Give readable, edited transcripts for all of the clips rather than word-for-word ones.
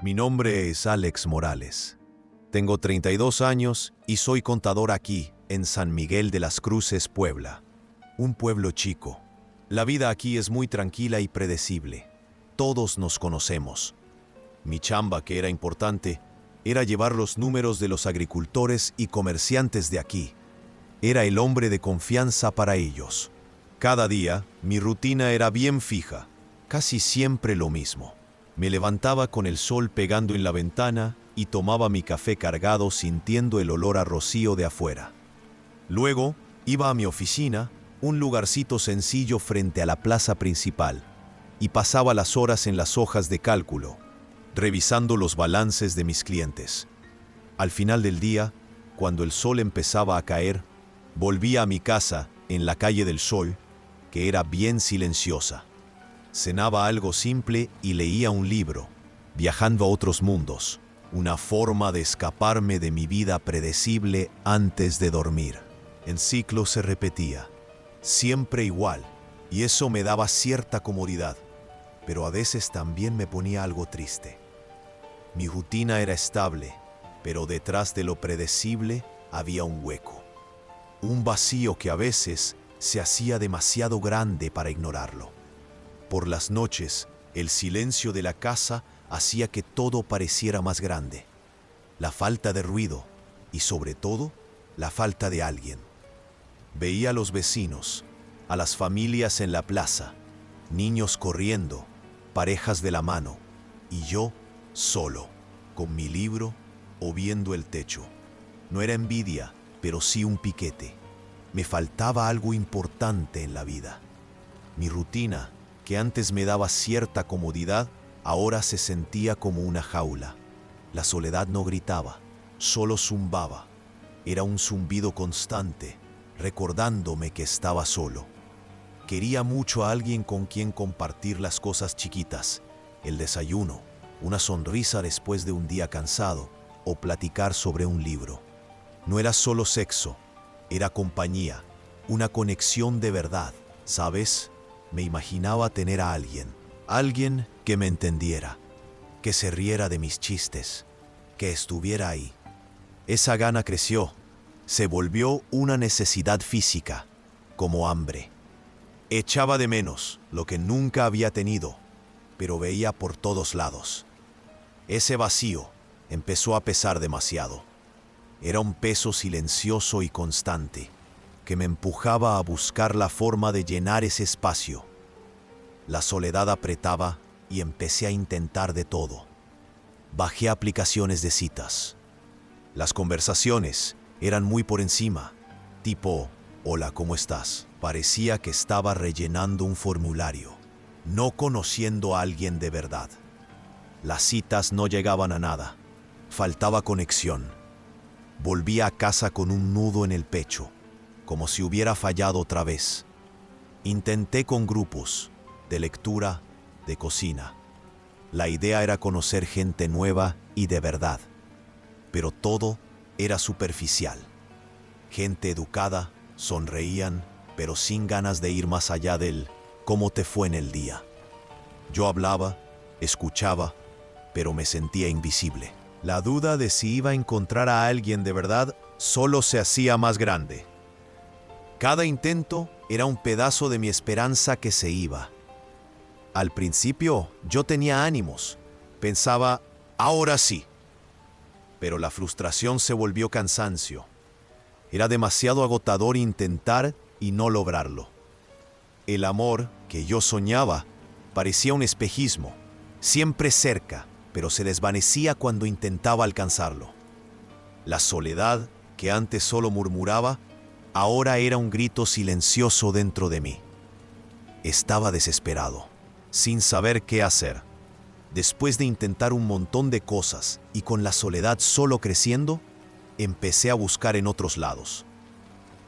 Mi nombre es Alex Morales. Tengo 32 años y soy contador aquí, en San Miguel de las Cruces, Puebla. Un pueblo chico. La vida aquí es muy tranquila y predecible. Todos nos conocemos. Mi chamba, que era importante, era llevar los números de los agricultores y comerciantes de aquí. Era el hombre de confianza para ellos. Cada día, mi rutina era bien fija, casi siempre lo mismo. Me levantaba con el sol pegando en la ventana y tomaba mi café cargado sintiendo el olor a rocío de afuera. Luego, iba a mi oficina, un lugarcito sencillo frente a la plaza principal, y pasaba las horas en las hojas de cálculo, revisando los balances de mis clientes. Al final del día, cuando el sol empezaba a caer, volvía a mi casa en la calle del Sol, que era bien silenciosa. Cenaba algo simple y leía un libro, viajando a otros mundos, una forma de escaparme de mi vida predecible antes de dormir. El ciclo se repetía, siempre igual, y eso me daba cierta comodidad, pero a veces también me ponía algo triste. Mi rutina era estable, pero detrás de lo predecible había un hueco. Un vacío que a veces se hacía demasiado grande para ignorarlo. Por las noches, el silencio de la casa hacía que todo pareciera más grande. La falta de ruido y, sobre todo, la falta de alguien. Veía a los vecinos, a las familias en la plaza, niños corriendo, parejas de la mano, y yo solo, con mi libro o viendo el techo. No era envidia, pero sí un piquete. Me faltaba algo importante en la vida. Mi rutina, que antes me daba cierta comodidad, ahora se sentía como una jaula. La soledad no gritaba, solo zumbaba. Era un zumbido constante, recordándome que estaba solo. Quería mucho a alguien con quien compartir las cosas chiquitas, el desayuno, una sonrisa después de un día cansado o platicar sobre un libro. No era solo sexo, era compañía, una conexión de verdad, ¿sabes? Me imaginaba tener a alguien que me entendiera, que se riera de mis chistes, que estuviera ahí. Esa gana creció, se volvió una necesidad física, como hambre. Echaba de menos lo que nunca había tenido, pero veía por todos lados. Ese vacío empezó a pesar demasiado. Era un peso silencioso y constante, que me empujaba a buscar la forma de llenar ese espacio. La soledad apretaba y empecé a intentar de todo. Bajé aplicaciones de citas. Las conversaciones eran muy por encima, tipo, hola, ¿cómo estás? Parecía que estaba rellenando un formulario, no conociendo a alguien de verdad. Las citas no llegaban a nada, faltaba conexión. Volvía a casa con un nudo en el pecho, como si hubiera fallado otra vez. Intenté con grupos, de lectura, de cocina. La idea era conocer gente nueva y de verdad, pero todo era superficial. Gente educada, sonreían, pero sin ganas de ir más allá del ¿cómo te fue en el día? Yo hablaba, escuchaba, pero me sentía invisible. La duda de si iba a encontrar a alguien de verdad solo se hacía más grande. Cada intento era un pedazo de mi esperanza que se iba. Al principio yo tenía ánimos, pensaba, ahora sí. Pero la frustración se volvió cansancio. Era demasiado agotador intentar y no lograrlo. El amor que yo soñaba parecía un espejismo, siempre cerca, pero se desvanecía cuando intentaba alcanzarlo. La soledad, que antes solo murmuraba, ahora era un grito silencioso dentro de mí. Estaba desesperado, sin saber qué hacer. Después de intentar un montón de cosas y con la soledad solo creciendo, empecé a buscar en otros lados.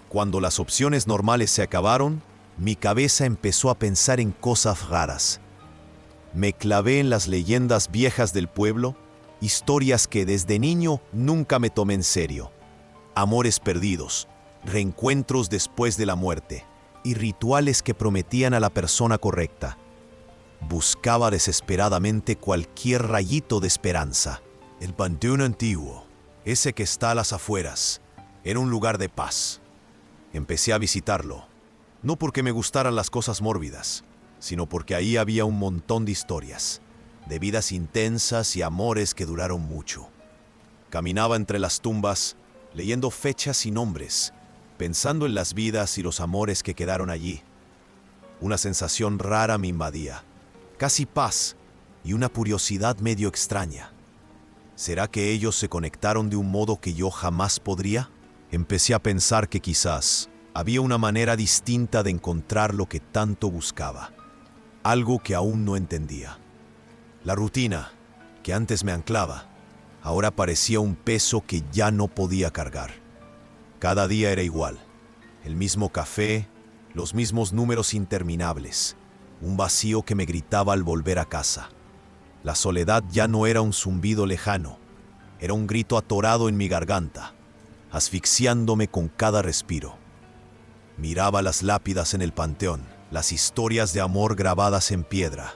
Cuando las opciones normales se acabaron, mi cabeza empezó a pensar en cosas raras. Me clavé en las leyendas viejas del pueblo, historias que desde niño nunca me tomé en serio. Amores perdidos, reencuentros después de la muerte y rituales que prometían a la persona correcta. Buscaba desesperadamente cualquier rayito de esperanza. El panteón antiguo, ese que está a las afueras, era un lugar de paz. Empecé a visitarlo, no porque me gustaran las cosas mórbidas, sino porque ahí había un montón de historias, de vidas intensas y amores que duraron mucho. Caminaba entre las tumbas, leyendo fechas y nombres, pensando en las vidas y los amores que quedaron allí. Una sensación rara me invadía, casi paz y una curiosidad medio extraña. ¿Será que ellos se conectaron de un modo que yo jamás podría? Empecé a pensar que quizás había una manera distinta de encontrar lo que tanto buscaba, algo que aún no entendía. La rutina, que antes me anclaba, ahora parecía un peso que ya no podía cargar. Cada día era igual, el mismo café, los mismos números interminables, un vacío que me gritaba al volver a casa. La soledad ya no era un zumbido lejano, era un grito atorado en mi garganta, asfixiándome con cada respiro. Miraba las lápidas en el panteón, las historias de amor grabadas en piedra,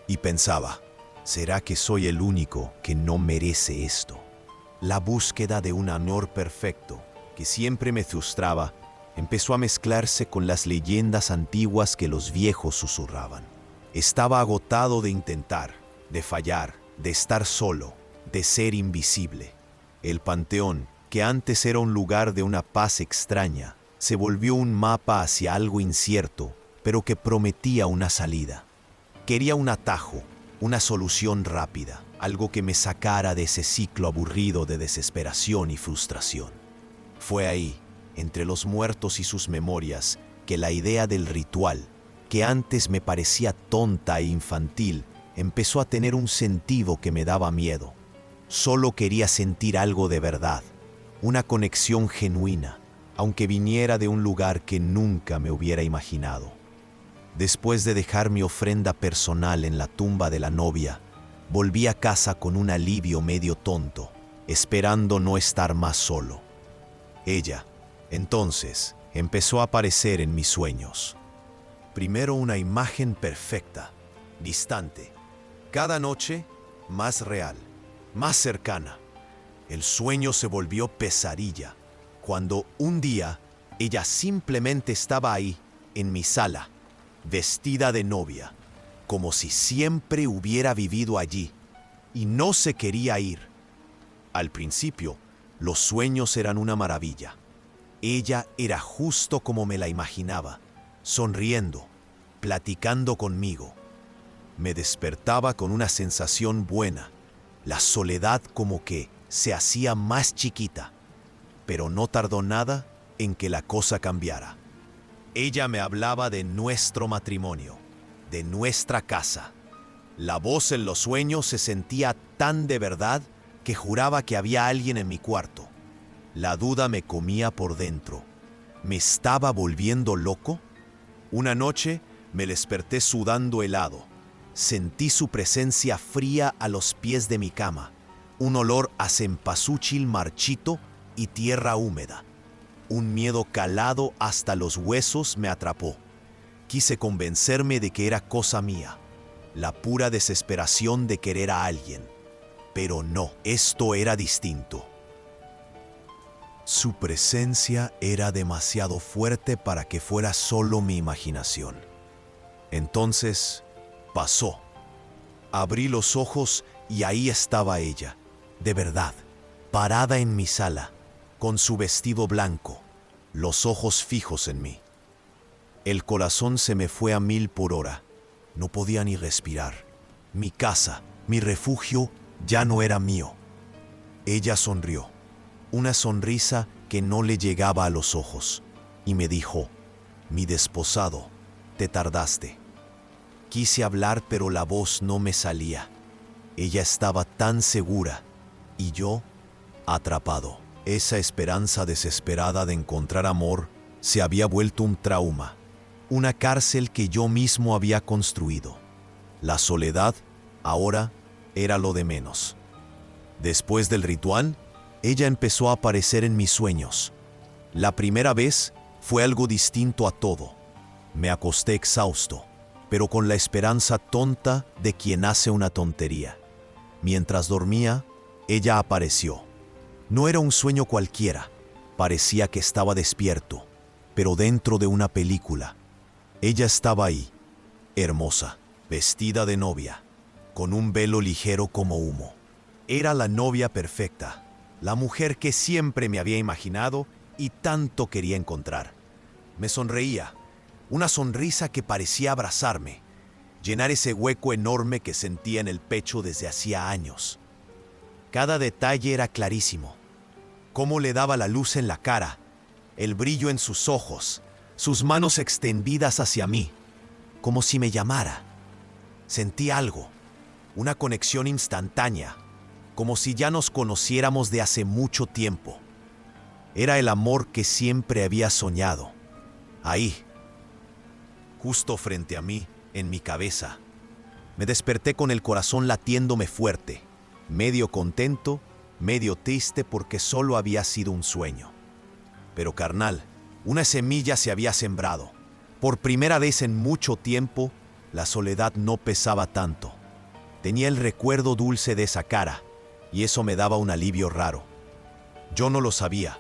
y pensaba, ¿será que soy el único que no merece esto? La búsqueda de un amor perfecto, que siempre me frustraba, empezó a mezclarse con las leyendas antiguas que los viejos susurraban. Estaba agotado de intentar, de fallar, de estar solo, de ser invisible. El panteón, que antes era un lugar de una paz extraña, se volvió un mapa hacia algo incierto, pero que prometía una salida. Quería un atajo, una solución rápida, algo que me sacara de ese ciclo aburrido de desesperación y frustración. Fue ahí, entre los muertos y sus memorias, que la idea del ritual, que antes me parecía tonta e infantil, empezó a tener un sentido que me daba miedo. Solo quería sentir algo de verdad, una conexión genuina, aunque viniera de un lugar que nunca me hubiera imaginado. Después de dejar mi ofrenda personal en la tumba de la novia, volví a casa con un alivio medio tonto, esperando no estar más solo. Ella, entonces, empezó a aparecer en mis sueños. Primero una imagen perfecta, distante. Cada noche, más real, más cercana. El sueño se volvió pesadilla, cuando un día ella simplemente estaba ahí, en mi sala, vestida de novia, como si siempre hubiera vivido allí, y no se quería ir. Al principio, los sueños eran una maravilla. Ella era justo como me la imaginaba, sonriendo, platicando conmigo. Me despertaba con una sensación buena, la soledad como que se hacía más chiquita, pero no tardó nada en que la cosa cambiara. Ella me hablaba de nuestro matrimonio, de nuestra casa. La voz en los sueños se sentía tan de verdad que juraba que había alguien en mi cuarto. La duda me comía por dentro. ¿Me estaba volviendo loco? Una noche me desperté sudando helado. Sentí su presencia fría a los pies de mi cama, un olor a cempasúchil marchito y tierra húmeda. Un miedo calado hasta los huesos me atrapó. Quise convencerme de que era cosa mía, la pura desesperación de querer a alguien. Pero no, esto era distinto. Su presencia era demasiado fuerte para que fuera solo mi imaginación. Entonces, pasó. Abrí los ojos y ahí estaba ella, de verdad, parada en mi sala, con su vestido blanco, los ojos fijos en mí. El corazón se me fue a 1000 por hora. No podía ni respirar. Mi casa, mi refugio, ya no era mío. Ella sonrió, una sonrisa que no le llegaba a los ojos, y me dijo, mi desposado, te tardaste. Quise hablar, pero la voz no me salía. Ella estaba tan segura, y yo, atrapado. Esa esperanza desesperada de encontrar amor se había vuelto un trauma, una cárcel que yo mismo había construido. La soledad, ahora, era lo de menos. Después del ritual, ella empezó a aparecer en mis sueños. La primera vez fue algo distinto a todo. Me acosté exhausto, pero con la esperanza tonta de quien hace una tontería. Mientras dormía, ella apareció. No era un sueño cualquiera, parecía que estaba despierto, pero dentro de una película. Ella estaba ahí, hermosa, vestida de novia, con un velo ligero como humo. Era la novia perfecta, la mujer que siempre me había imaginado y tanto quería encontrar. Me sonreía, una sonrisa que parecía abrazarme, llenar ese hueco enorme que sentía en el pecho desde hacía años. Cada detalle era clarísimo. Cómo le daba la luz en la cara, el brillo en sus ojos, sus manos extendidas hacia mí, como si me llamara. Sentí algo, una conexión instantánea, como si ya nos conociéramos de hace mucho tiempo. Era el amor que siempre había soñado. Ahí, justo frente a mí, en mi cabeza. Me desperté con el corazón latiéndome fuerte, medio contento, medio triste porque solo había sido un sueño. Pero carnal, una semilla se había sembrado. Por primera vez en mucho tiempo, la soledad no pesaba tanto. Tenía el recuerdo dulce de esa cara, y eso me daba un alivio raro. Yo no lo sabía,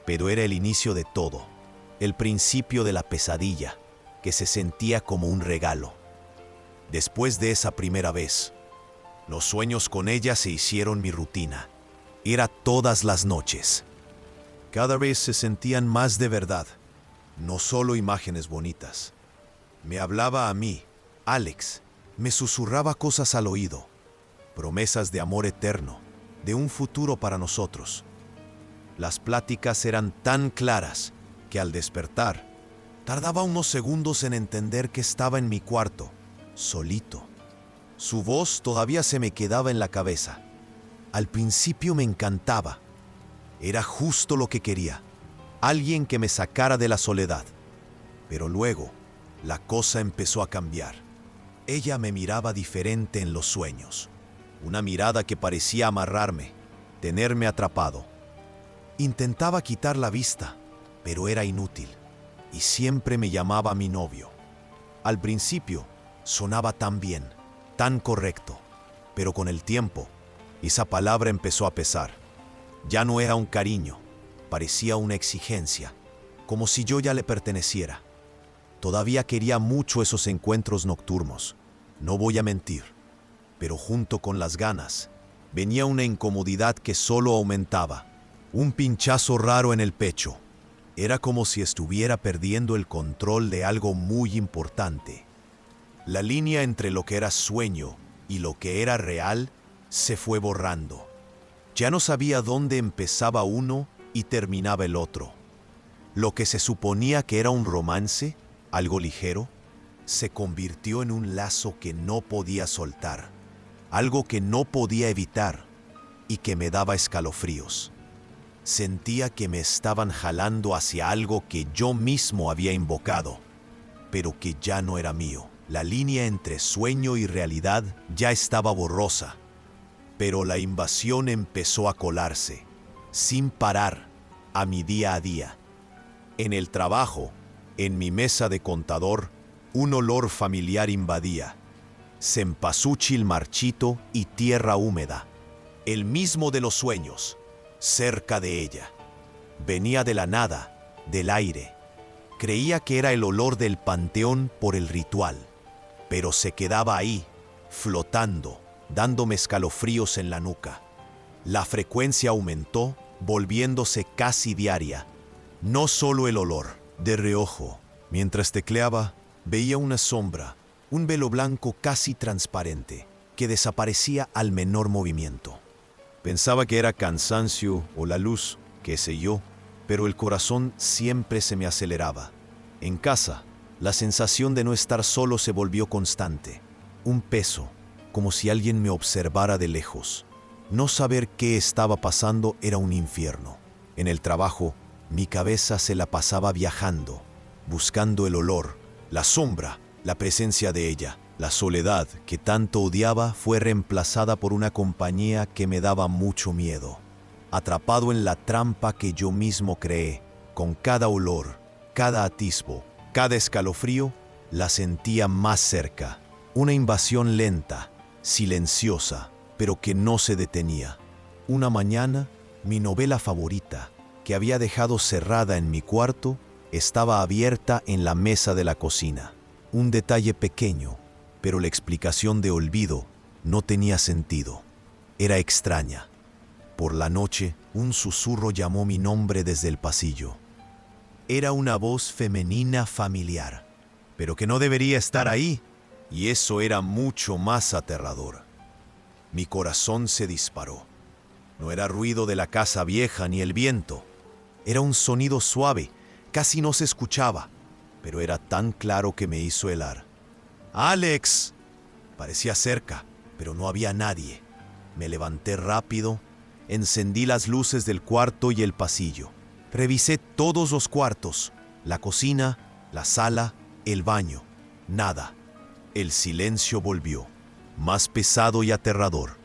pero era el inicio de todo, el principio de la pesadilla, que se sentía como un regalo. Después de esa primera vez, los sueños con ella se hicieron mi rutina. Era todas las noches. Cada vez se sentían más de verdad, no solo imágenes bonitas. Me hablaba a mí, Alex, me susurraba cosas al oído, promesas de amor eterno, de un futuro para nosotros. Las pláticas eran tan claras que al despertar, tardaba unos segundos en entender que estaba en mi cuarto, solito. Su voz todavía se me quedaba en la cabeza. Al principio me encantaba. Era justo lo que quería. Alguien que me sacara de la soledad. Pero luego, la cosa empezó a cambiar. Ella me miraba diferente en los sueños. Una mirada que parecía amarrarme, tenerme atrapado. Intentaba quitar la vista, pero era inútil. Y siempre me llamaba mi novio. Al principio, sonaba tan bien, tan correcto. Pero con el tiempo, esa palabra empezó a pesar. Ya no era un cariño, parecía una exigencia, como si yo ya le perteneciera. Todavía quería mucho esos encuentros nocturnos, no voy a mentir, pero junto con las ganas, venía una incomodidad que solo aumentaba, un pinchazo raro en el pecho. Era como si estuviera perdiendo el control de algo muy importante. La línea entre lo que era sueño y lo que era real se fue borrando. Ya no sabía dónde empezaba uno y terminaba el otro. Lo que se suponía que era un romance, algo ligero, se convirtió en un lazo que no podía soltar, algo que no podía evitar y que me daba escalofríos. Sentía que me estaban jalando hacia algo que yo mismo había invocado, pero que ya no era mío. La línea entre sueño y realidad ya estaba borrosa. Pero la invasión empezó a colarse, sin parar, a mi día a día. En el trabajo, en mi mesa de contador, un olor familiar invadía. Cempasúchil marchito y tierra húmeda. El mismo de los sueños, cerca de ella. Venía de la nada, del aire. Creía que era el olor del panteón por el ritual, pero se quedaba ahí, flotando, dándome escalofríos en la nuca. La frecuencia aumentó, volviéndose casi diaria. No solo el olor. De reojo, mientras tecleaba, veía una sombra, un velo blanco casi transparente, que desaparecía al menor movimiento. Pensaba que era cansancio o la luz, qué sé yo, pero el corazón siempre se me aceleraba. En casa, la sensación de no estar solo se volvió constante. Un peso, como si alguien me observara de lejos. No saber qué estaba pasando era un infierno. En el trabajo, mi cabeza se la pasaba viajando, buscando el olor, la sombra, la presencia de ella. La soledad que tanto odiaba fue reemplazada por una compañía que me daba mucho miedo. Atrapado en la trampa que yo mismo creé, con cada olor, cada atisbo, cada escalofrío, La sentía más cerca, una invasión lenta, silenciosa, pero que no se detenía. Una mañana, mi novela favorita, que había dejado cerrada en mi cuarto, estaba abierta en la mesa de la cocina. Un detalle pequeño, pero la explicación de olvido no tenía sentido. Era extraña. Por la noche, un susurro llamó mi nombre desde el pasillo. Era una voz femenina familiar, pero que no debería estar ahí, y eso era mucho más aterrador. Mi corazón se disparó. No era ruido de la casa vieja ni el viento. Era un sonido suave, casi no se escuchaba, pero era tan claro que me hizo helar. ¡Alex! Parecía cerca, pero no había nadie. Me levanté rápido, encendí las luces del cuarto y el pasillo. Revisé todos los cuartos, la cocina, la sala, el baño. Nada. El silencio volvió, más pesado y aterrador.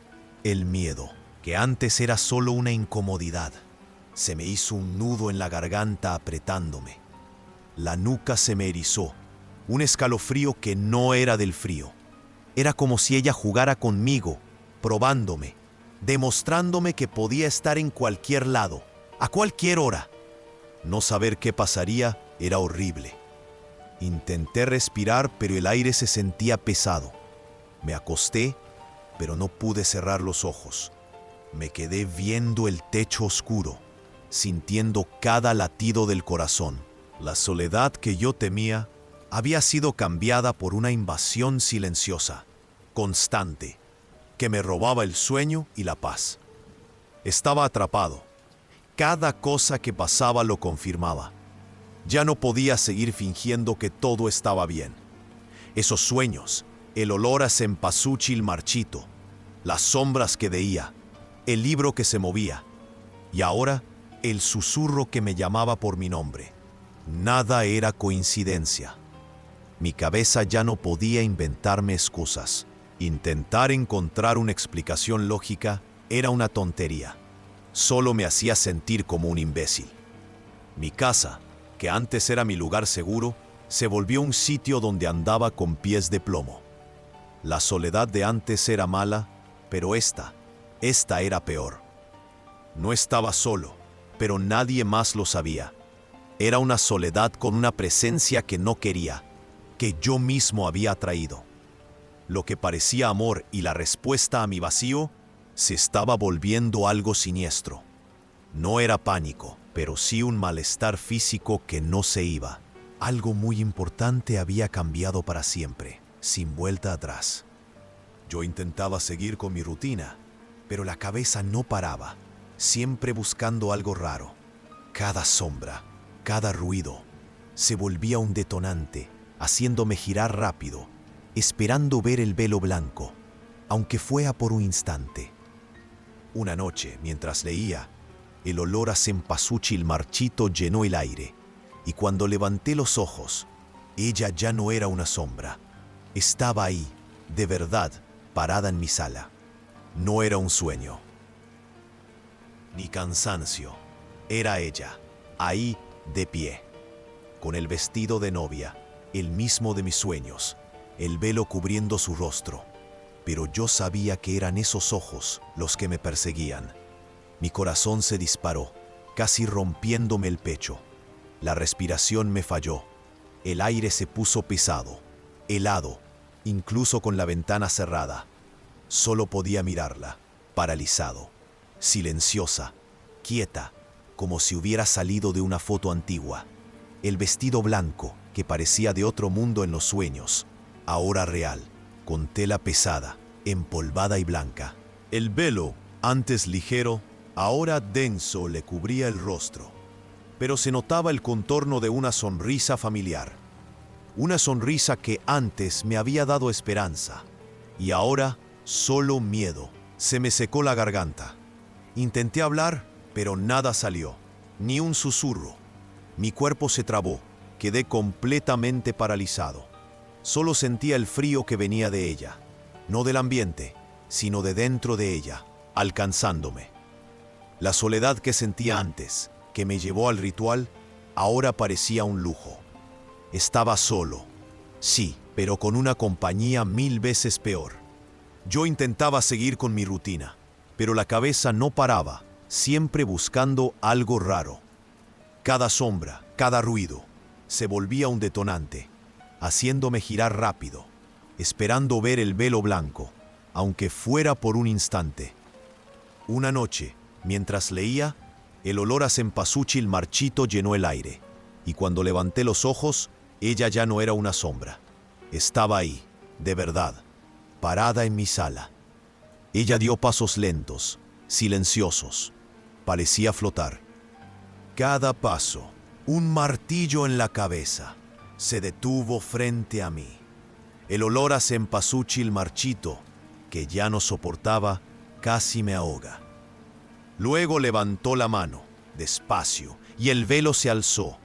El miedo, que antes era solo una incomodidad, se me hizo un nudo en la garganta apretándome. La nuca se me erizó, un escalofrío que no era del frío. Era como si ella jugara conmigo, probándome, demostrándome que podía estar en cualquier lado, a cualquier hora. No saber qué pasaría era horrible. Intenté respirar, pero el aire se sentía pesado. Me acosté, pero no pude cerrar los ojos. Me quedé viendo el techo oscuro, sintiendo cada latido del corazón. La soledad que yo temía había sido cambiada por una invasión silenciosa, constante, que me robaba el sueño y la paz. Estaba atrapado. Cada cosa que pasaba lo confirmaba. Ya no podía seguir fingiendo que todo estaba bien. Esos sueños, el olor a cempasúchil marchito, las sombras que veía, el libro que se movía, y ahora el susurro que me llamaba por mi nombre. Nada era coincidencia. Mi cabeza ya no podía inventarme excusas. Intentar encontrar una explicación lógica era una tontería. Solo me hacía sentir como un imbécil. Mi casa, que antes era mi lugar seguro, se volvió un sitio donde andaba con pies de plomo. La soledad de antes era mala, pero esta era peor. No estaba solo, pero nadie más lo sabía. Era una soledad con una presencia que no quería, que yo mismo había atraído. Lo que parecía amor y la respuesta a mi vacío se estaba volviendo algo siniestro. No era pánico, pero sí un malestar físico que no se iba. Algo muy importante había cambiado para siempre, sin vuelta atrás. Yo intentaba seguir con mi rutina, pero la cabeza no paraba, siempre buscando algo raro. Cada sombra, cada ruido, se volvía un detonante, haciéndome girar rápido, esperando ver el velo blanco, aunque fuera por un instante. Una noche, mientras leía, el olor a cempasúchil marchito llenó el aire, y cuando levanté los ojos, ella ya no era una sombra. Estaba ahí, de verdad, parada en mi sala. No era un sueño, ni cansancio. Era ella, ahí, de pie, con el vestido de novia, el mismo de mis sueños, el velo cubriendo su rostro. Pero yo sabía que eran esos ojos los que me perseguían. Mi corazón se disparó, casi rompiéndome el pecho. La respiración me falló. El aire se puso pesado, helado, incluso con la ventana cerrada. Solo podía mirarla, paralizado, silenciosa, quieta, como si hubiera salido de una foto antigua. El vestido blanco, que parecía de otro mundo en los sueños, ahora real, con tela pesada, empolvada y blanca. El velo, antes ligero, ahora denso, le cubría el rostro, pero se notaba el contorno de una sonrisa familiar. Una sonrisa que antes me había dado esperanza, y ahora solo miedo. Se me secó la garganta. Intenté hablar, pero nada salió, ni un susurro. Mi cuerpo se trabó, quedé completamente paralizado. Solo sentía el frío que venía de ella, no del ambiente, sino de dentro de ella, alcanzándome. La soledad que sentía antes, que me llevó al ritual, ahora parecía un lujo. Estaba solo, Sí, pero con una compañía 1000 veces peor. Yo intentaba seguir con mi rutina, pero la cabeza no paraba, siempre buscando algo raro. Cada sombra, cada ruido, se volvía un detonante, haciéndome girar rápido, esperando ver el velo blanco, aunque fuera por un instante. Una noche, mientras leía, el olor a cempasúchil marchito llenó el aire, y cuando levanté los ojos, ella ya no era una sombra. Estaba ahí, de verdad, parada en mi sala. Ella dio pasos lentos, silenciosos. Parecía flotar. Cada paso, un martillo en la cabeza, se detuvo frente a mí. El olor a cempasúchil marchito, que ya no soportaba, casi me ahoga. Luego levantó la mano, despacio, y el velo se alzó.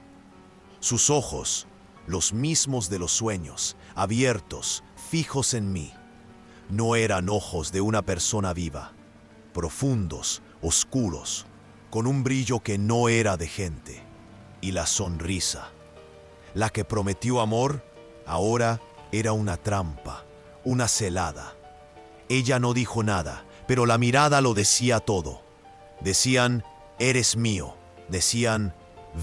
Sus ojos, los mismos de los sueños, abiertos, fijos en mí. No eran ojos de una persona viva, profundos, oscuros, con un brillo que no era de gente. Y la sonrisa, la que prometió amor, ahora era una trampa, una celada. Ella no dijo nada, pero la mirada lo decía todo. Decían, eres mío. Decían,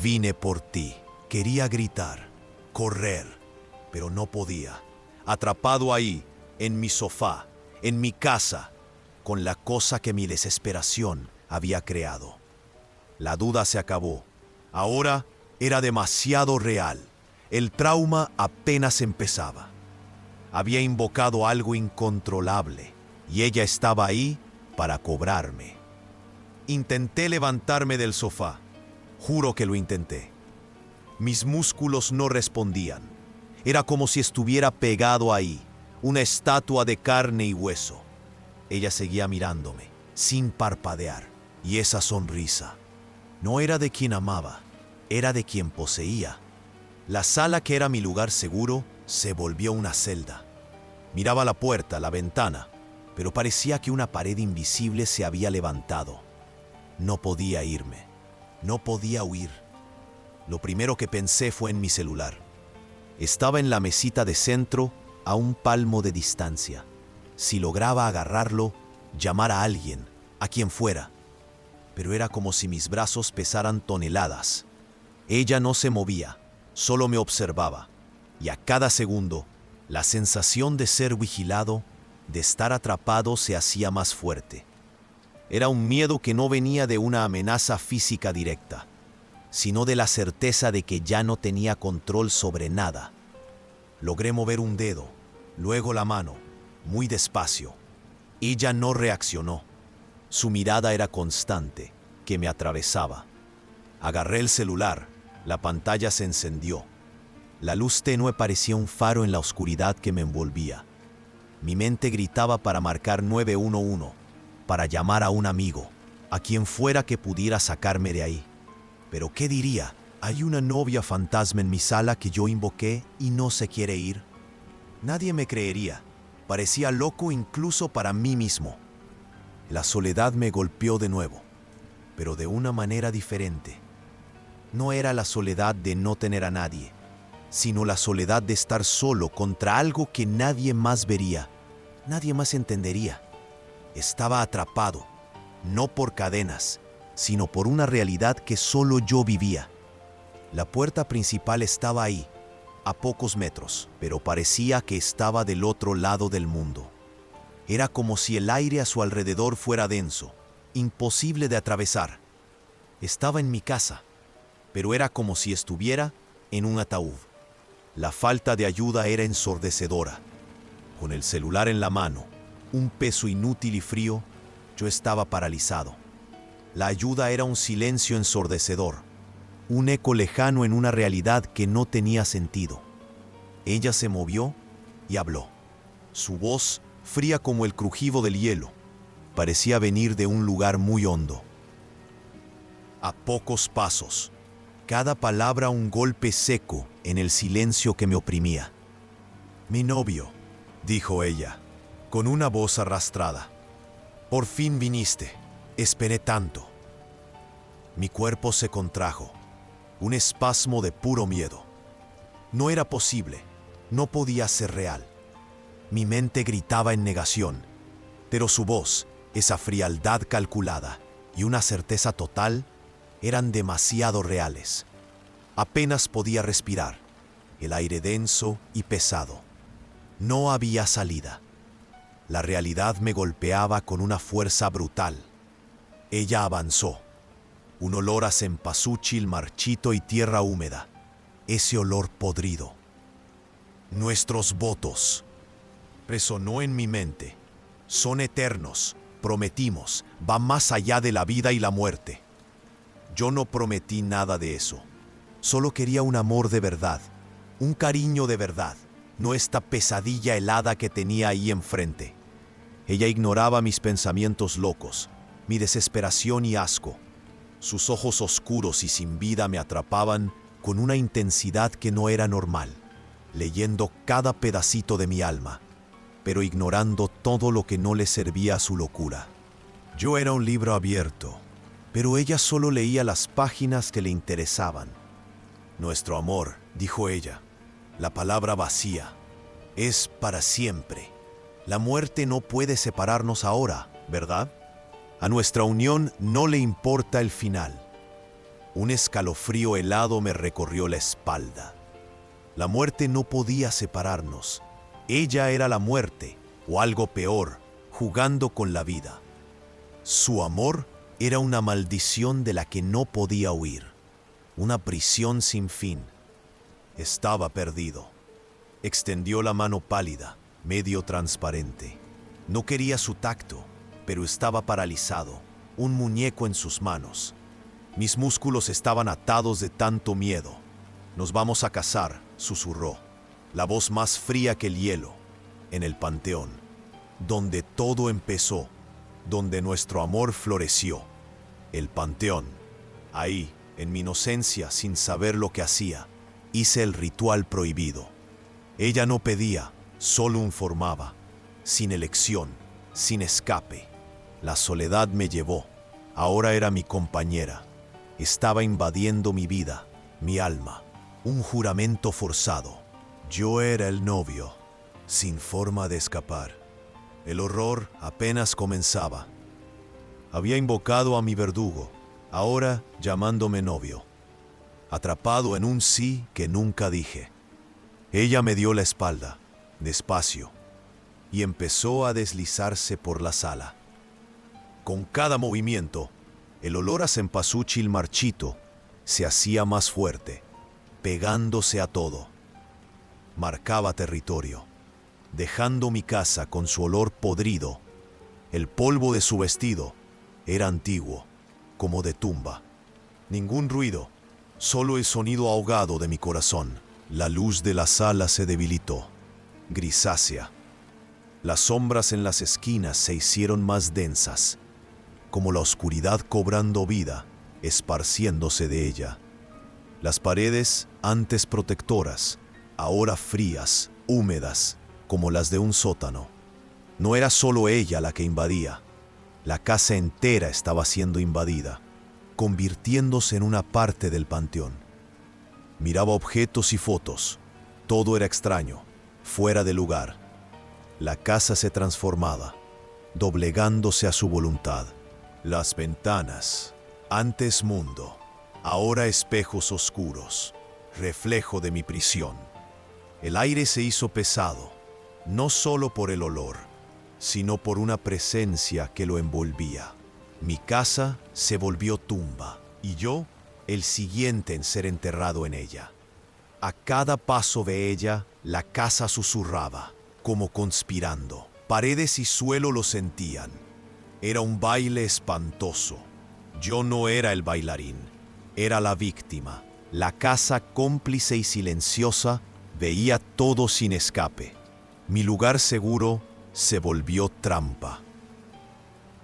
vine por ti. Quería gritar, correr, pero no podía. Atrapado ahí, en mi sofá, en mi casa, con la cosa que mi desesperación había creado. La duda se acabó. Ahora era demasiado real. El trauma apenas empezaba. Había invocado algo incontrolable y ella estaba ahí para cobrarme. Intenté levantarme del sofá. Juro que lo intenté. Mis músculos no respondían. Era como si estuviera pegado ahí, una estatua de carne y hueso. Ella seguía mirándome, sin parpadear, y esa sonrisa no era de quien amaba, era de quien poseía. La sala, que era mi lugar seguro, se volvió una celda. Miraba la puerta, la ventana, pero parecía que una pared invisible se había levantado. No podía irme, no podía huir. Lo primero que pensé fue en mi celular. Estaba en la mesita de centro, a un palmo de distancia. Si lograba agarrarlo, llamar a alguien, a quien fuera. Pero era como si mis brazos pesaran toneladas. Ella no se movía, solo me observaba. Y a cada segundo, la sensación de ser vigilado, de estar atrapado, se hacía más fuerte. Era un miedo que no venía de una amenaza física directa, sino de la certeza de que ya no tenía control sobre nada. Logré mover un dedo, luego la mano, muy despacio. Ella no reaccionó. Su mirada era constante, que me atravesaba. Agarré el celular, la pantalla se encendió. La luz tenue parecía un faro en la oscuridad que me envolvía. Mi mente gritaba para marcar 911, para llamar a un amigo, a quien fuera que pudiera sacarme de ahí. Pero ¿qué diría? Hay una novia fantasma en mi sala que yo invoqué y no se quiere ir. Nadie me creería. Parecía loco incluso para mí mismo. La soledad me golpeó de nuevo, pero de una manera diferente. No era la soledad de no tener a nadie, sino la soledad de estar solo contra algo que nadie más vería, nadie más entendería. Estaba atrapado, no por cadenas, sino por una realidad que solo yo vivía. La puerta principal estaba ahí, a pocos metros, pero parecía que estaba del otro lado del mundo. Era como si el aire a su alrededor fuera denso, imposible de atravesar. Estaba en mi casa, pero era como si estuviera en un ataúd. La falta de ayuda era ensordecedora. Con el celular en la mano, un peso inútil y frío, yo estaba paralizado. La ayuda era un silencio ensordecedor, un eco lejano en una realidad que no tenía sentido. Ella se movió y habló. Su voz, fría como el crujido del hielo, parecía venir de un lugar muy hondo. A pocos pasos, cada palabra un golpe seco en el silencio que me oprimía. «Mi novio», dijo ella, con una voz arrastrada. «Por fin viniste. Esperé tanto». Mi cuerpo se contrajo, un espasmo de puro miedo. No era posible. No podía ser real. Mi mente gritaba en negación, pero su voz, esa frialdad calculada y una certeza total, eran demasiado reales. Apenas podía respirar, el aire denso y pesado. No había salida. La realidad me golpeaba con una fuerza brutal. Ella avanzó. Un olor a cempasúchil marchito y tierra húmeda. Ese olor podrido. Nuestros votos. Resonó en mi mente. Son eternos, prometimos, va más allá de la vida y la muerte. Yo no prometí nada de eso. Solo quería un amor de verdad, un cariño de verdad, no esta pesadilla helada que tenía ahí enfrente. Ella ignoraba mis pensamientos locos, mi desesperación y asco. Sus ojos oscuros y sin vida me atrapaban con una intensidad que no era normal, leyendo cada pedacito de mi alma, pero ignorando todo lo que no le servía a su locura. Yo era un libro abierto, pero ella solo leía las páginas que le interesaban. Nuestro amor, dijo ella, la palabra vacía, es para siempre. La muerte no puede separarnos ahora, ¿verdad? A nuestra unión no le importa el final. Un escalofrío helado me recorrió la espalda. La muerte no podía separarnos. Ella era la muerte, o algo peor, jugando con la vida. Su amor era una maldición de la que no podía huir, una prisión sin fin. Estaba perdido. Extendió la mano pálida, medio transparente. No quería su tacto, pero estaba paralizado, un muñeco en sus manos. Mis músculos estaban atados de tanto miedo. Nos vamos a casar, susurró, la voz más fría que el hielo, en el panteón, donde todo empezó, donde nuestro amor floreció. El panteón. Ahí, en mi inocencia, sin saber lo que hacía, hice el ritual prohibido. Ella no pedía, solo informaba, sin elección, sin escape. La soledad me llevó. Ahora era mi compañera. Estaba invadiendo mi vida, mi alma. Un juramento forzado. Yo era el novio, sin forma de escapar. El horror apenas comenzaba. Había invocado a mi verdugo, ahora llamándome novio. Atrapado en un sí que nunca dije. Ella me dio la espalda, despacio, y empezó a deslizarse por la sala. Con cada movimiento, el olor a cempasúchil marchito se hacía más fuerte, pegándose a todo. Marcaba territorio, dejando mi casa con su olor podrido. El polvo de su vestido era antiguo, como de tumba. Ningún ruido, solo el sonido ahogado de mi corazón. La luz de la sala se debilitó, grisácea. Las sombras en las esquinas se hicieron más densas, como la oscuridad cobrando vida, esparciéndose de ella. Las paredes, antes protectoras, ahora frías, húmedas, como las de un sótano. No era solo ella la que invadía. La casa entera estaba siendo invadida, convirtiéndose en una parte del panteón. Miraba objetos y fotos. Todo era extraño, fuera de lugar. La casa se transformaba, doblegándose a su voluntad. Las ventanas, antes mundo, ahora espejos oscuros, reflejo de mi prisión. El aire se hizo pesado, no solo por el olor, sino por una presencia que lo envolvía. Mi casa se volvió tumba, y yo, el siguiente en ser enterrado en ella. A cada paso de ella, la casa susurraba, como conspirando. Paredes y suelo lo sentían. Era un baile espantoso. Yo no era el bailarín, era la víctima. La casa, cómplice y silenciosa, veía todo sin escape. Mi lugar seguro se volvió trampa.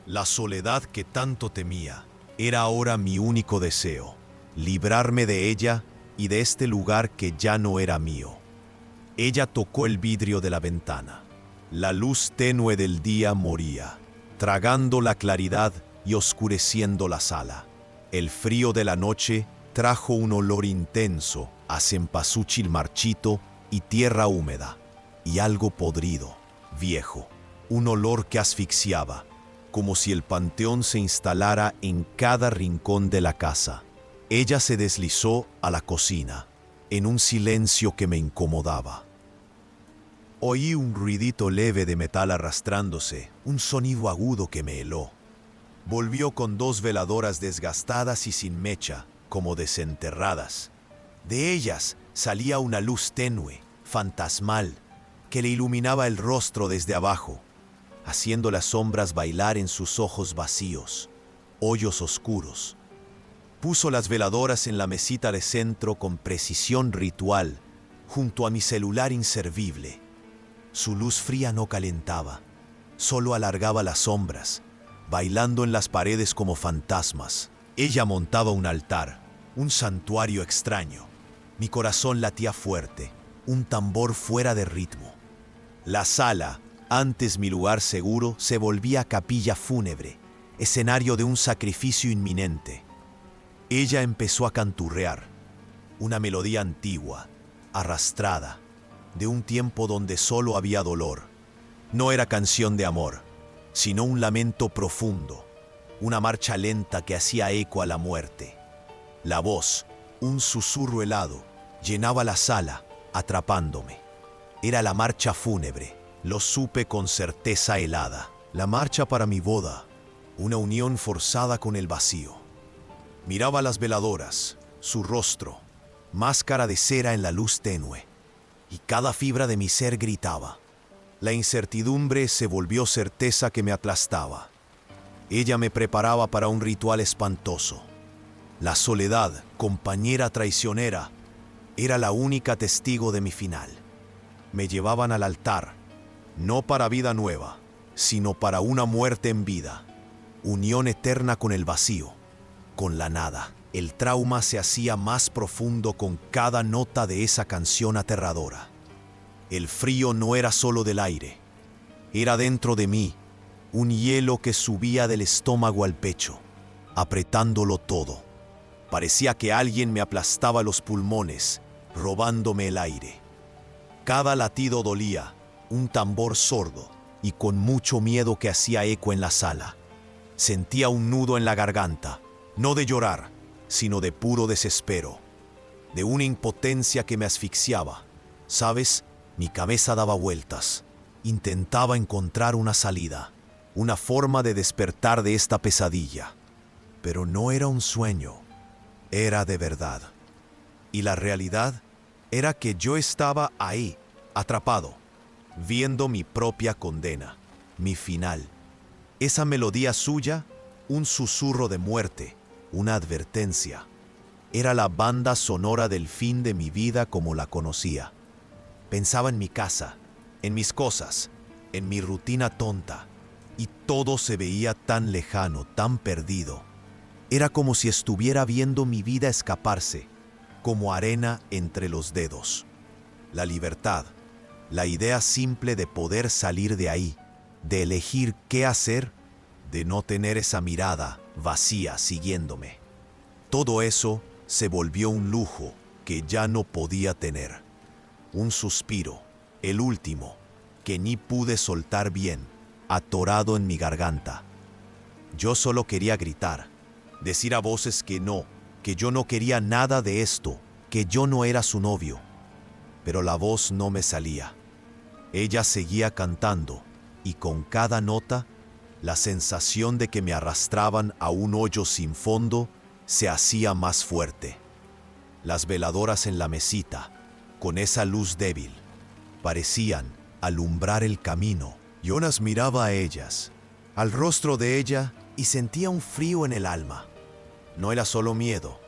La soledad que tanto temía era ahora mi único deseo, librarme de ella y de este lugar que ya no era mío. Ella tocó el vidrio de la ventana. La luz tenue del día moría, tragando la claridad y oscureciendo la sala. El frío de la noche trajo un olor intenso a cempasúchil marchito y tierra húmeda, y algo podrido, viejo, un olor que asfixiaba, como si el panteón se instalara en cada rincón de la casa. Ella se deslizó a la cocina, en un silencio que me incomodaba. Oí un ruidito leve de metal arrastrándose, un sonido agudo que me heló. Volvió con 2 veladoras desgastadas y sin mecha, como desenterradas. De ellas salía una luz tenue, fantasmal, que le iluminaba el rostro desde abajo, haciendo las sombras bailar en sus ojos vacíos, hoyos oscuros. Puso las veladoras en la mesita de centro con precisión ritual, junto a mi celular inservible. Su luz fría no calentaba, solo alargaba las sombras, bailando en las paredes como fantasmas. Ella montaba un altar, un santuario extraño. Mi corazón latía fuerte, un tambor fuera de ritmo. La sala, antes mi lugar seguro, se volvía capilla fúnebre, escenario de un sacrificio inminente. Ella empezó a canturrear, una melodía antigua, arrastrada, de un tiempo donde solo había dolor. No era canción de amor, sino un lamento profundo, una marcha lenta que hacía eco a la muerte. La voz, un susurro helado, llenaba la sala, atrapándome. Era la marcha fúnebre, lo supe con certeza helada. La marcha para mi boda, una unión forzada con el vacío. Miraba las veladoras, su rostro, máscara de cera en la luz tenue, y cada fibra de mi ser gritaba. La incertidumbre se volvió certeza que me aplastaba. Ella me preparaba para un ritual espantoso. La soledad, compañera traicionera, era la única testigo de mi final. Me llevaban al altar, no para vida nueva, sino para una muerte en vida, unión eterna con el vacío, con la nada. El trauma se hacía más profundo con cada nota de esa canción aterradora. El frío no era solo del aire, era dentro de mí, un hielo que subía del estómago al pecho, apretándolo todo. Parecía que alguien me aplastaba los pulmones, robándome el aire. Cada latido dolía, un tambor sordo y con mucho miedo que hacía eco en la sala. Sentía un nudo en la garganta, no de llorar, sino de puro desespero, de una impotencia que me asfixiaba. ¿Sabes? Mi cabeza daba vueltas. Intentaba encontrar una salida, una forma de despertar de esta pesadilla. Pero no era un sueño, era de verdad. Y la realidad era que yo estaba ahí, atrapado, viendo mi propia condena, mi final. Esa melodía suya, un susurro de muerte, una advertencia. Era la banda sonora del fin de mi vida como la conocía. Pensaba en mi casa, en mis cosas, en mi rutina tonta, y todo se veía tan lejano, tan perdido. Era como si estuviera viendo mi vida escaparse, como arena entre los dedos. La libertad, la idea simple de poder salir de ahí, de elegir qué hacer, de no tener esa mirada vacía siguiéndome. Todo eso se volvió un lujo que ya no podía tener. Un suspiro, el último, que ni pude soltar bien, atorado en mi garganta. Yo solo quería gritar, decir a voces que yo no quería nada de esto, que yo no era su novio. Pero la voz no me salía. Ella seguía cantando, y con cada nota, la sensación de que me arrastraban a un hoyo sin fondo se hacía más fuerte. Las veladoras en la mesita, con esa luz débil, parecían alumbrar el camino. Jonas miraba a ellas, al rostro de ella, y sentía un frío en el alma. No era solo miedo,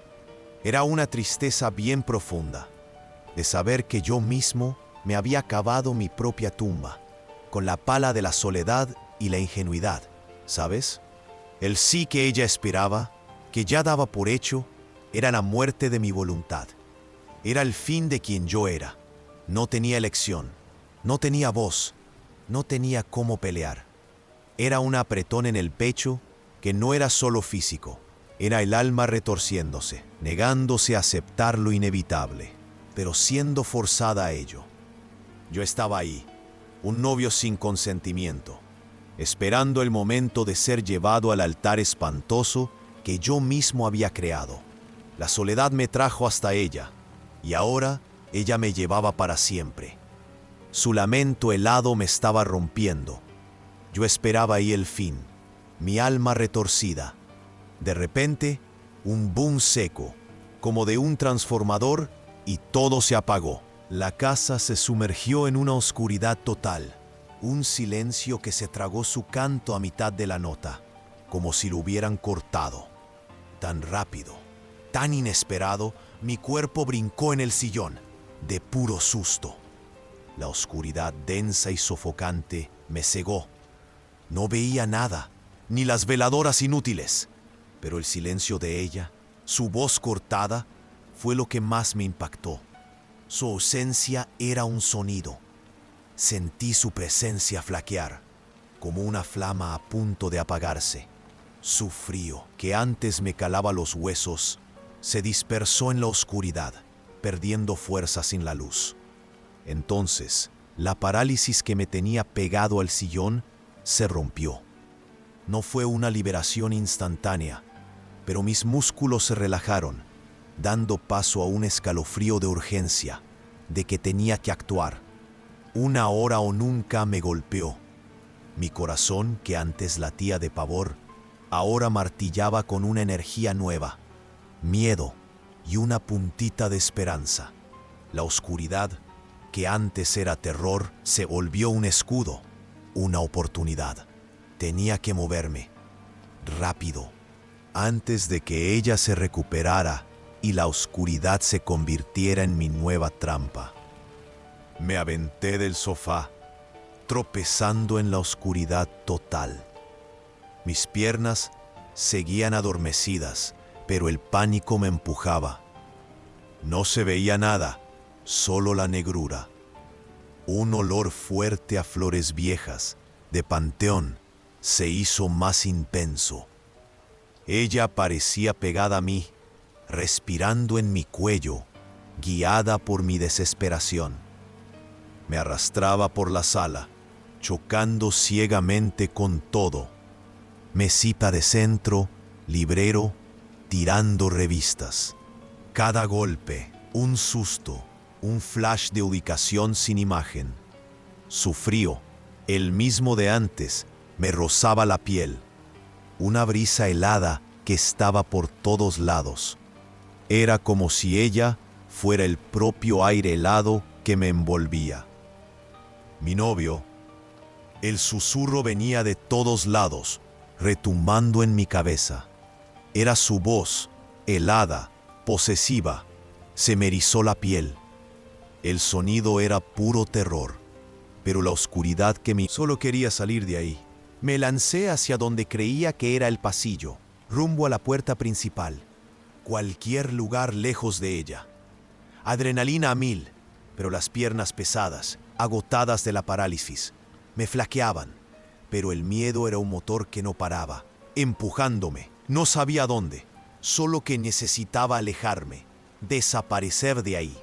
era una tristeza bien profunda, de saber que yo mismo me había cavado mi propia tumba, con la pala de la soledad y la ingenuidad, ¿sabes? El sí que ella esperaba, que ya daba por hecho, era la muerte de mi voluntad. Era el fin de quien yo era. No tenía elección, no tenía voz, no tenía cómo pelear. Era un apretón en el pecho que no era solo físico, era el alma retorciéndose, negándose a aceptar lo inevitable, pero siendo forzada a ello. Yo estaba ahí, un novio sin consentimiento, esperando el momento de ser llevado al altar espantoso que yo mismo había creado. La soledad me trajo hasta ella, y ahora ella me llevaba para siempre. Su lamento helado me estaba rompiendo. Yo esperaba ahí el fin, mi alma retorcida. De repente, un boom seco, como de un transformador, y todo se apagó. La casa se sumergió en una oscuridad total, un silencio que se tragó su canto a mitad de la nota, como si lo hubieran cortado. Tan rápido, tan inesperado, mi cuerpo brincó en el sillón, de puro susto. La oscuridad densa y sofocante me cegó. No veía nada, ni las veladoras inútiles, pero el silencio de ella, su voz cortada, fue lo que más me impactó. Su ausencia era un sonido. Sentí su presencia flaquear, como una flama a punto de apagarse. Su frío, que antes me calaba los huesos, se dispersó en la oscuridad, perdiendo fuerza sin la luz. Entonces, la parálisis que me tenía pegado al sillón se rompió. No fue una liberación instantánea, pero mis músculos se relajaron, dando paso a un escalofrío de urgencia, de que tenía que actuar. Una hora o nunca me golpeó. Mi corazón, que antes latía de pavor, ahora martillaba con una energía nueva, miedo y una puntita de esperanza. La oscuridad, que antes era terror, se volvió un escudo, una oportunidad. Tenía que moverme, rápido, antes de que ella se recuperara y la oscuridad se convirtiera en mi nueva trampa. Me aventé del sofá, tropezando en la oscuridad total. Mis piernas seguían adormecidas, pero el pánico me empujaba. No se veía nada, solo la negrura. Un olor fuerte a flores viejas, de panteón, se hizo más intenso. Ella parecía pegada a mí, respirando en mi cuello, guiada por mi desesperación. Me arrastraba por la sala, chocando ciegamente con todo. Mesita de centro, librero, tirando revistas. Cada golpe, un susto, un flash de ubicación sin imagen. Su frío, el mismo de antes, me rozaba la piel. Una brisa helada que estaba por todos lados. Era como si ella fuera el propio aire helado que me envolvía. Mi novio, el susurro venía de todos lados, retumbando en mi cabeza. Era su voz, helada, posesiva. Se me erizó la piel. El sonido era puro terror, pero la oscuridad que me... Solo quería salir de ahí. Me lancé hacia donde creía que era el pasillo, rumbo a la puerta principal. Cualquier lugar lejos de ella. Adrenalina a mil, pero las piernas pesadas, agotadas de la parálisis, me flaqueaban. Pero el miedo era un motor que no paraba, empujándome. No sabía dónde, solo que necesitaba alejarme, desaparecer de ahí.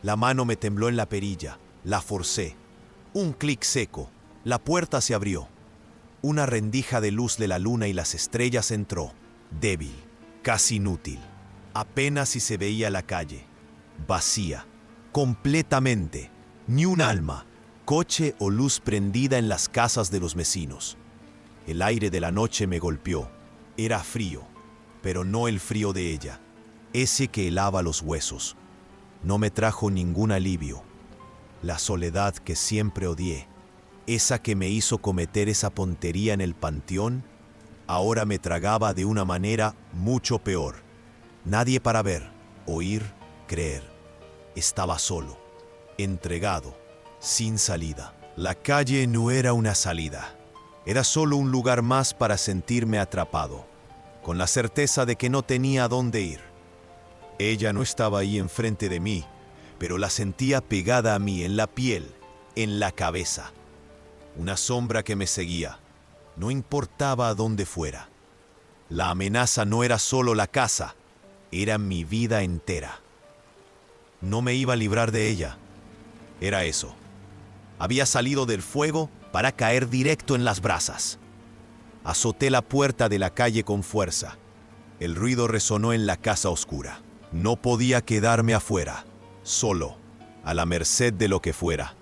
La mano me tembló en la perilla, la forcé. Un clic seco, la puerta se abrió. Una rendija de luz de la luna y las estrellas entró, débil, casi inútil. Apenas si se veía la calle, vacía, completamente, ni un alma, coche o luz prendida en las casas de los vecinos. El aire de la noche me golpeó. Era frío, pero no el frío de ella, ese que helaba los huesos. No me trajo ningún alivio. La soledad que siempre odié, esa que me hizo cometer esa tontería en el panteón, ahora me tragaba de una manera mucho peor. Nadie para ver, oír, creer. Estaba solo, entregado, sin salida. La calle no era una salida. Era solo un lugar más para sentirme atrapado, con la certeza de que no tenía a dónde ir. Ella no estaba ahí enfrente de mí, pero la sentía pegada a mí en la piel, en la cabeza. Una sombra que me seguía, no importaba a dónde fuera. La amenaza no era solo la casa, era mi vida entera. No me iba a librar de ella. Era eso, Había salido del fuego para caer directo en las brasas. Azoté la puerta de la calle con fuerza. El ruido resonó en la casa oscura. No podía quedarme afuera, solo, a la merced de lo que fuera.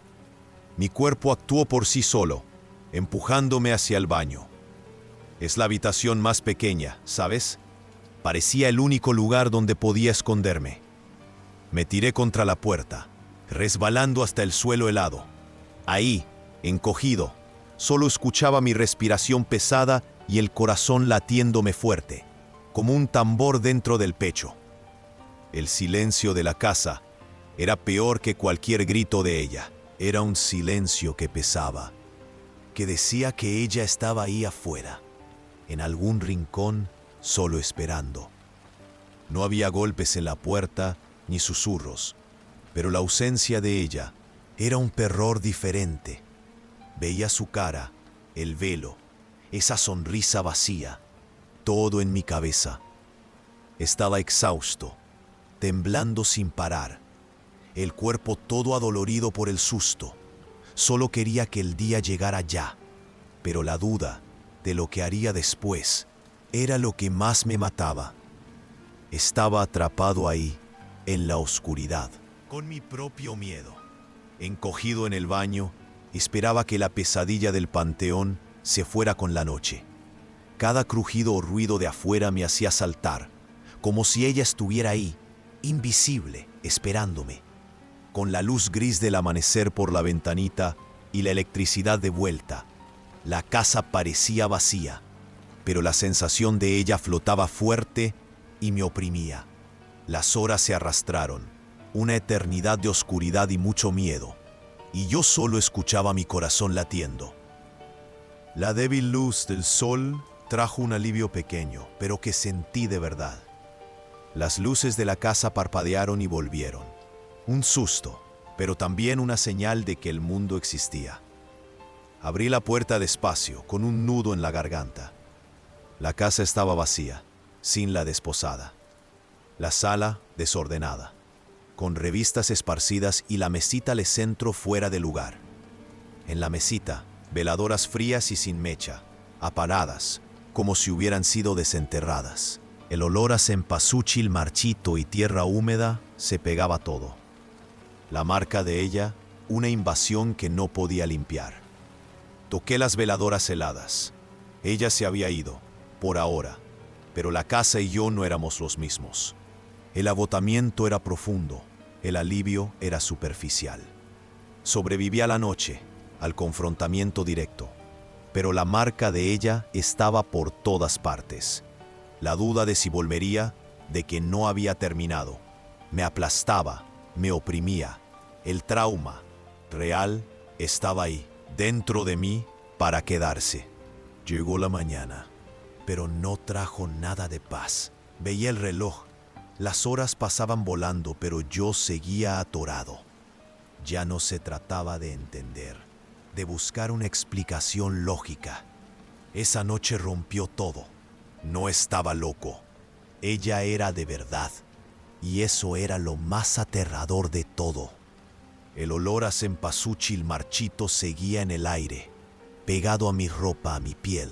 Mi cuerpo actuó por sí solo, empujándome hacia el baño. Es la habitación más pequeña, ¿sabes? Parecía el único lugar donde podía esconderme. Me tiré contra la puerta, resbalando hasta el suelo helado. Ahí, encogido, solo escuchaba mi respiración pesada y el corazón latiéndome fuerte, como un tambor dentro del pecho. El silencio de la casa era peor que cualquier grito de ella. Era un silencio que pesaba, que decía que ella estaba ahí afuera, en algún rincón, solo esperando. No había golpes en la puerta ni susurros, pero la ausencia de ella era un terror diferente. Veía su cara, el velo, esa sonrisa vacía, todo en mi cabeza. Estaba exhausto, temblando sin parar, el cuerpo todo adolorido por el susto. Solo quería que el día llegara ya, pero la duda de lo que haría después era lo que más me mataba. Estaba atrapado ahí, en la oscuridad, con mi propio miedo. Encogido en el baño, esperaba que la pesadilla del panteón se fuera con la noche. Cada crujido o ruido de afuera me hacía saltar, como si ella estuviera ahí, invisible, esperándome. Con la luz gris del amanecer por la ventanita y la electricidad de vuelta, la casa parecía vacía, pero la sensación de ella flotaba fuerte y me oprimía. Las horas se arrastraron, una eternidad de oscuridad y mucho miedo, y yo solo escuchaba mi corazón latiendo. La débil luz del sol trajo un alivio pequeño, pero que sentí de verdad. Las luces de la casa parpadearon y volvieron. Un susto, pero también una señal de que el mundo existía. Abrí la puerta despacio, con un nudo en la garganta. La casa estaba vacía, sin la desposada. La sala desordenada, con revistas esparcidas y la mesita al centro fuera de lugar. En la mesita, veladoras frías y sin mecha, apagadas, como si hubieran sido desenterradas. El olor a cempasúchil marchito y tierra húmeda se pegaba a todo. La marca de ella, una invasión que no podía limpiar. Toqué las veladoras heladas. Ella se había ido, por ahora, pero la casa y yo no éramos los mismos. El agotamiento era profundo, el alivio era superficial. Sobreviví a la noche, al confrontamiento directo, pero la marca de ella estaba por todas partes. La duda de si volvería, de que no había terminado, me aplastaba, me oprimía. El trauma, real, estaba ahí, dentro de mí, para quedarse. Llegó la mañana, pero no trajo nada de paz. Veía el reloj. Las horas pasaban volando, pero yo seguía atorado. Ya no se trataba de entender, de buscar una explicación lógica. Esa noche rompió todo. No estaba loco. Ella era de verdad. Y eso era lo más aterrador de todo. El olor a cempasúchil marchito seguía en el aire, pegado a mi ropa, a mi piel.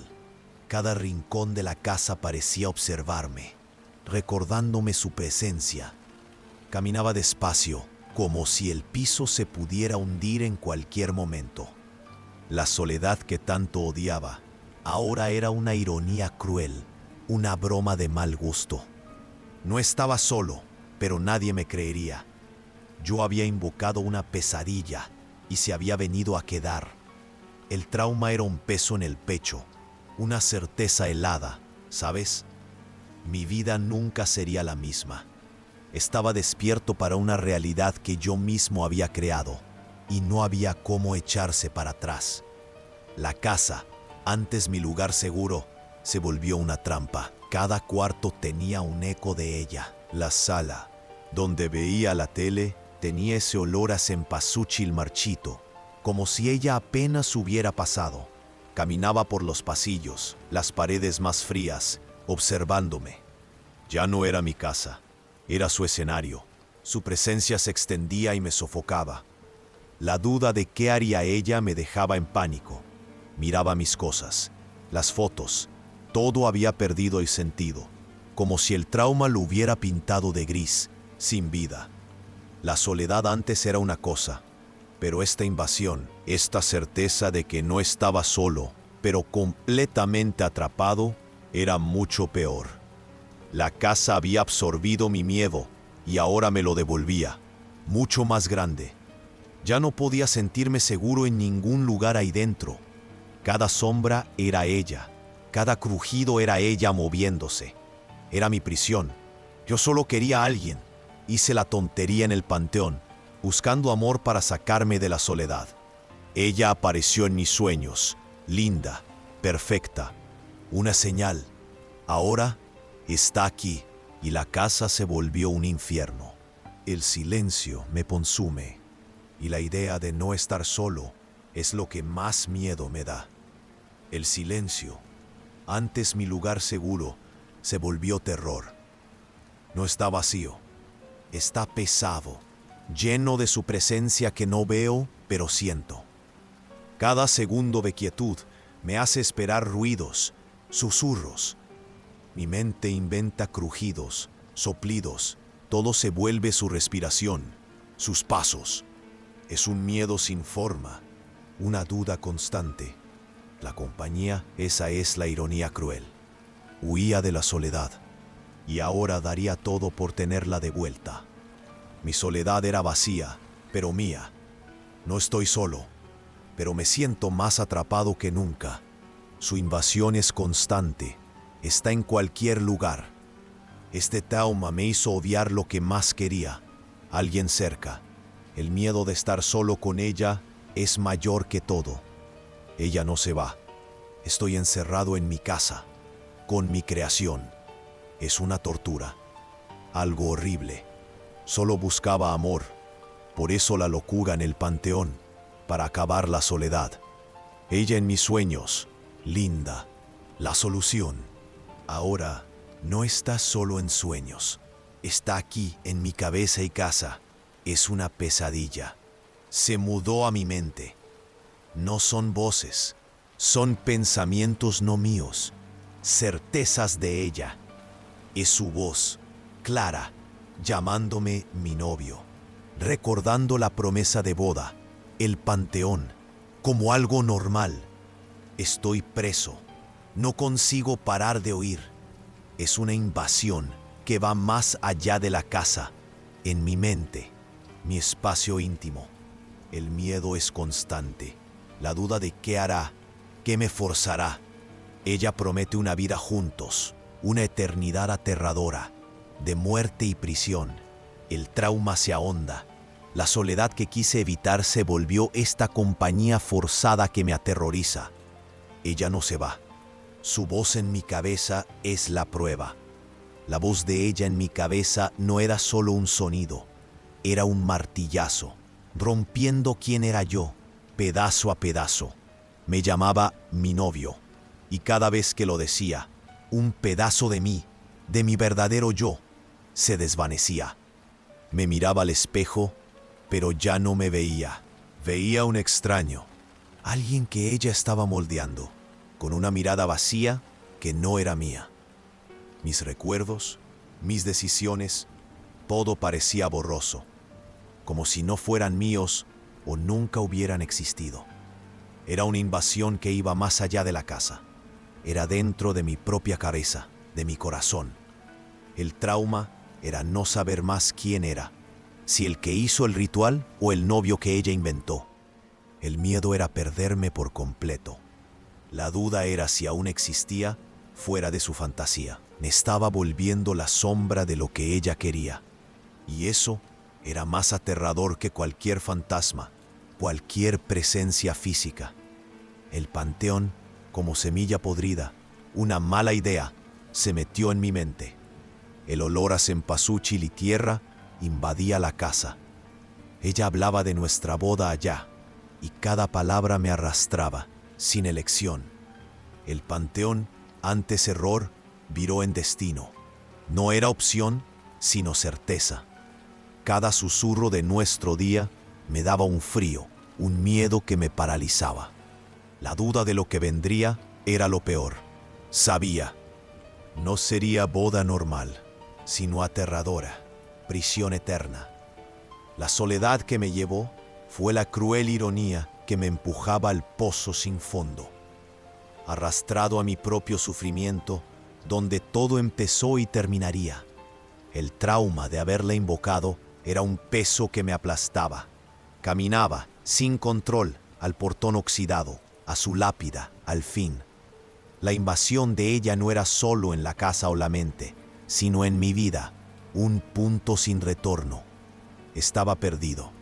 Cada rincón de la casa parecía observarme, recordándome su presencia. Caminaba despacio, como si el piso se pudiera hundir en cualquier momento. La soledad que tanto odiaba, ahora era una ironía cruel, una broma de mal gusto. No estaba solo, pero nadie me creería. Yo había invocado una pesadilla y se había venido a quedar. El trauma era un peso en el pecho, una certeza helada, ¿sabes? Mi vida nunca sería la misma. Estaba despierto para una realidad que yo mismo había creado y no había cómo echarse para atrás. La casa, antes mi lugar seguro, se volvió una trampa. Cada cuarto tenía un eco de ella. La sala, donde veía la tele, tenía ese olor a cempasúchil marchito, como si ella apenas hubiera pasado. Caminaba por los pasillos, las paredes más frías, observándome. Ya no era mi casa, era su escenario. Su presencia se extendía y me sofocaba. La duda de qué haría ella me dejaba en pánico. Miraba mis cosas, las fotos, todo había perdido el sentido, como si el trauma lo hubiera pintado de gris, sin vida. La soledad antes era una cosa, pero esta invasión, esta certeza de que no estaba solo, pero completamente atrapado, era mucho peor. La casa había absorbido mi miedo y ahora me lo devolvía, mucho más grande. Ya no podía sentirme seguro en ningún lugar ahí dentro. Cada sombra era ella, cada crujido era ella moviéndose. Era mi prisión. Yo solo quería a alguien. Hice la tontería en el panteón, buscando amor para sacarme de la soledad. Ella apareció en mis sueños, linda, perfecta, una señal. Ahora está aquí y la casa se volvió un infierno. El silencio me consume y la idea de no estar solo es lo que más miedo me da. El silencio, antes mi lugar seguro, se volvió terror. No está vacío, está pesado, lleno de su presencia que no veo, pero siento. Cada segundo de quietud me hace esperar ruidos, susurros. Mi mente inventa crujidos, soplidos, todo se vuelve su respiración, sus pasos. Es un miedo sin forma, una duda constante. La compañía, esa es la ironía cruel. Huía de la soledad y ahora daría todo por tenerla de vuelta. Mi soledad era vacía, pero mía. No estoy solo, pero me siento más atrapado que nunca. Su invasión es constante, está en cualquier lugar. Este trauma me hizo odiar lo que más quería, alguien cerca. El miedo de estar solo con ella es mayor que todo. Ella no se va. Estoy encerrado en mi casa, con mi creación. Es una tortura, algo horrible. Solo buscaba amor, por eso la locura en el panteón, para acabar la soledad. Ella en mis sueños, linda, la solución. Ahora no está solo en sueños, está aquí en mi cabeza y casa. Es una pesadilla. Se mudó a mi mente. No son voces, son pensamientos no míos, certezas de ella. Es su voz, clara, llamándome mi novio, recordando la promesa de boda, el panteón, como algo normal. Estoy preso, no consigo parar de oír. Es una invasión que va más allá de la casa, en mi mente, mi espacio íntimo. El miedo es constante, la duda de qué hará, qué me forzará. Ella promete una vida juntos, una eternidad aterradora, de muerte y prisión. El trauma se ahonda. La soledad que quise evitar se volvió esta compañía forzada que me aterroriza. Ella no se va. Su voz en mi cabeza es la prueba. La voz de ella en mi cabeza no era solo un sonido, era un martillazo, rompiendo quién era yo, pedazo a pedazo. Me llamaba mi novio, y cada vez que lo decía, un pedazo de mí, de mi verdadero yo, se desvanecía. Me miraba al espejo, pero ya no me veía. Veía un extraño, alguien que ella estaba moldeando, con una mirada vacía que no era mía. Mis recuerdos, mis decisiones, todo parecía borroso, como si no fueran míos o nunca hubieran existido. Era una invasión que iba más allá de la casa. Era dentro de mi propia cabeza, de mi corazón. El trauma era no saber más quién era, si el que hizo el ritual o el novio que ella inventó. El miedo era perderme por completo. La duda era si aún existía fuera de su fantasía. Me estaba volviendo la sombra de lo que ella quería. Y eso era más aterrador que cualquier fantasma, cualquier presencia física. El panteón, como semilla podrida, una mala idea, se metió en mi mente. El olor a cempasúchil y tierra invadía la casa. Ella hablaba de nuestra boda allá, y cada palabra me arrastraba, sin elección. El panteón, antes error, viró en destino. No era opción, sino certeza. Cada susurro de nuestro día Me daba un frío, un miedo que me paralizaba. La duda de lo que vendría era lo peor. Sabía, no sería boda normal, sino aterradora, prisión eterna. La soledad que me llevó fue la cruel ironía que me empujaba al pozo sin fondo. Arrastrado a mi propio sufrimiento, donde todo empezó y terminaría. El trauma de haberla invocado era un peso que me aplastaba. Caminaba, sin control, al portón oxidado, a su lápida, al fin. La invasión de ella no era solo en la casa o la mente, sino en mi vida, un punto sin retorno. Estaba perdido.